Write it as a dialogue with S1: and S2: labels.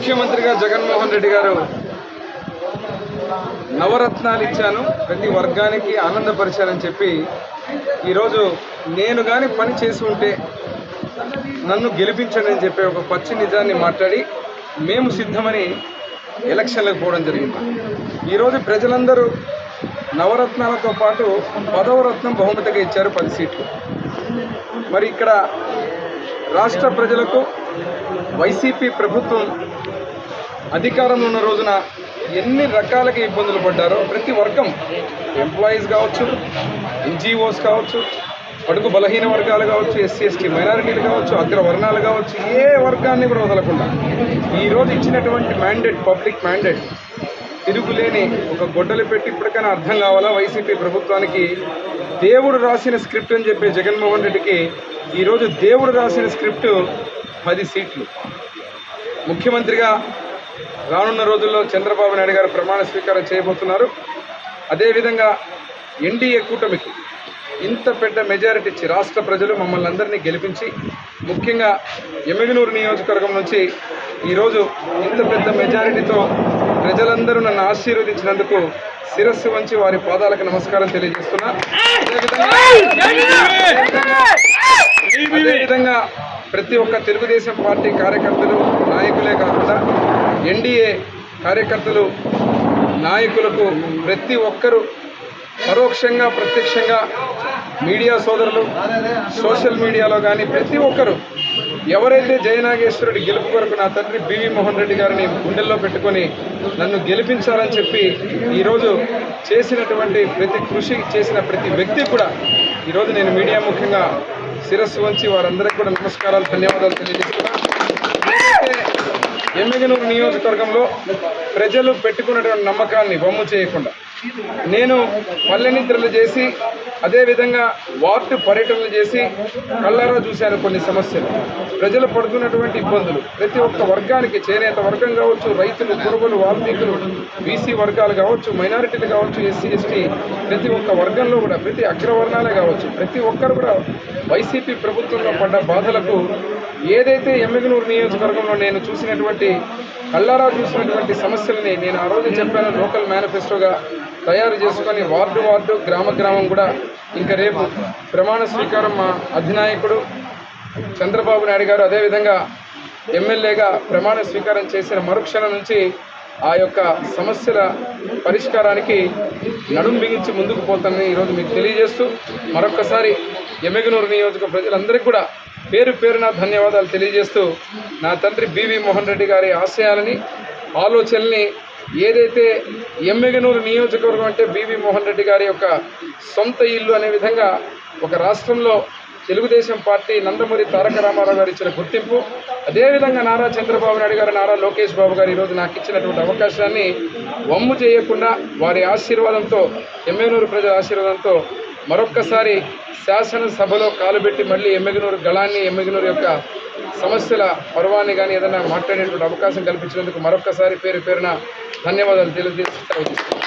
S1: ముఖ్యమంత్రిగా జగన్మోహన్ రెడ్డి గారు నవరత్నాలు ఇచ్చాను, ప్రతి వర్గానికి ఆనందపరిచారని చెప్పి ఈరోజు నేను కానీ పని చేసి ఉంటే నన్ను గెలిపించండి అని చెప్పి ఒక పచ్చి నిజాన్ని మాట్లాడి మేము సిద్ధమని ఎలక్షన్లకు పోవడం జరిగింది. ఈరోజు ప్రజలందరూ నవరత్నాలతో పాటు 10వ రత్నం బహుమతిగా ఇచ్చారు 10 సీట్లు. మరి ఇక్కడ రాష్ట్ర ప్రజలకు వైసీపీ ప్రభుత్వం అధికారంలో ఉన్న రోజున ఎన్ని రకాలుగా ఇబ్బందులు పడ్డారో ప్రతి వర్గం, ఎంప్లాయీస్ కావచ్చు, ఎన్జిఓస్ కావచ్చు, అడుగు బలహీన వర్గాలు కావచ్చు, ఎస్సీ ఎస్టీ మైనారిటీలు కావచ్చు, అగ్రవర్ణాలు కావచ్చు, ఏ వర్గాన్ని కూడా వదలకుండా ఈరోజు ఇచ్చినటువంటి మ్యాండేట్, పబ్లిక్ మ్యాండేట్ తిరుగులేని ఒక గొడ్డలు పెట్టి ఇప్పటికైనా అర్థం కావాలా వైసీపీ ప్రభుత్వానికి దేవుడు రాసిన స్క్రిప్ట్ అని చెప్పి జగన్మోహన్ రెడ్డికి ఈరోజు దేవుడు రాసిన స్క్రిప్ట్ 10 సీట్లు. ముఖ్యమంత్రిగా రానున్న రోజుల్లో చంద్రబాబు నాయుడు గారు ప్రమాణ స్వీకారం చేయబోతున్నారు. అదేవిధంగా ఎన్డీఏ కూటమికి ఇంత పెద్ద మెజారిటీ ఇచ్చి రాష్ట్ర ప్రజలు మమ్మల్ని అందరినీ గెలిపించి, ముఖ్యంగా ఎమ్మిగనూరు నియోజకవర్గం నుంచి ఈరోజు ఇంత పెద్ద మెజారిటీతో ప్రజలందరూ నన్ను ఆశీర్వదించినందుకు శిరస్సు వంచి వారి పాదాలకు నమస్కారం తెలియజేస్తున్నా. అదేవిధంగా ప్రతి ఒక్క తెలుగుదేశం పార్టీ కార్యకర్తలు, నాయకులే కాకుండా ఎన్డీఏ కార్యకర్తలు, నాయకులకు ప్రతి ఒక్కరూ పరోక్షంగా ప్రత్యక్షంగా మీడియా సోదరులు, సోషల్ మీడియాలో కానీ ప్రతి ఒక్కరూ ఎవరైతే జయనాగేశ్వరుడి గెలుపు కొరకు నా తండ్రి బివి మోహన్ రెడ్డి గారిని గుండెల్లో పెట్టుకొని నన్ను గెలిపించాలని చెప్పి ఈరోజు చేసినటువంటి ప్రతి కృషి చేసిన ప్రతి వ్యక్తి కూడా ఈరోజు నేను మీడియా ముఖ్యంగా శిరస్సు వంచి వారందరికీ కూడా నమస్కారాలు, ధన్యవాదాలు తెలియజేస్తున్నాను. ఎమ్మిగనూరు నియోజకవర్గంలో ప్రజలు పెట్టుకున్నటువంటి నమ్మకాన్ని వమ్ము చేయకుండా నేను పల్లెనిద్రలు చేసి, అదేవిధంగా వార్డు పర్యటనలు చేసి కళ్ళారా చూశాను కొన్ని సమస్యలు, ప్రజలు పడుతున్నటువంటి ఇబ్బందులు. ప్రతి ఒక్క వర్గానికి, చేనేత వర్గం కావచ్చు, రైతులు, కురుబలు, వాల్మీకులు, బీసీ వర్గాలు కావచ్చు, మైనారిటీలు కావచ్చు, ఎస్సీ ఎస్టీ ప్రతి ఒక్క వర్గంలో కూడా, ప్రతి అగ్రవర్ణాలే కావచ్చు, ప్రతి ఒక్కరు కూడా వైసీపీ ప్రభుత్వంలో పడ్డ బాధలకు ఏదైతే ఎమ్మిగనూరు నియోజకవర్గంలో నేను చూసినటువంటి కళ్ళారా చూసినటువంటి సమస్యల్ని నేను ఆ రోజు చెప్పాను. లోకల్ మేనిఫెస్టోగా తయారు చేసుకొని వార్డు గ్రామం కూడా ఇంకా రేపు ప్రమాణ స్వీకారం మా అధినాయకుడు చంద్రబాబు నాయుడు గారు అదేవిధంగా ఎమ్మెల్యేగా ప్రమాణ స్వీకారం చేసిన మరుక్షణం నుంచి ఆ యొక్క సమస్యల పరిష్కారానికి నడుం బిగించి ముందుకు పోతానని ఈరోజు మీకు తెలియజేస్తూ మరొక్కసారి ఎమ్మిగనూరు నియోజక ప్రజలందరికీ కూడా పేరు పేరున ధన్యవాదాలు తెలియజేస్తూ నా తండ్రి బివి మోహన్ రెడ్డి గారి ఆశయాలని, ఆలోచనల్ని, ఏదైతే ఎమ్మిగనూరు నియోజకవర్గం అంటే బివి మోహన్ రెడ్డి గారి యొక్క సొంత ఇల్లు అనే విధంగా ఒక రాష్ట్రంలో తెలుగుదేశం పార్టీ నందమూరి తారక రామారావు గారు ఇచ్చిన గుర్తింపు, అదేవిధంగా నారా చంద్రబాబు నాయుడు గారు, నారా లోకేష్ బాబు గారు ఈరోజు నాకు ఇచ్చినటువంటి అవకాశాన్ని వమ్ము చేయకుండా వారి ఆశీర్వాదంతో, ఎమ్మిగనూరు ప్రజల ఆశీర్వాదంతో మరొక్కసారి శాసనసభలో కాలుబెట్టి మళ్ళీ ఎమ్మిగనూరు గళాన్ని, ఎమ్మిగనూరు యొక్క సమస్యల పర్వాన్ని కానీ ఏదైనా మాట్లాడేటువంటి అవకాశం కల్పించినందుకు మరొక్కసారి పేరు పేరున ధన్యవాదాలు తెలియజేస్తూ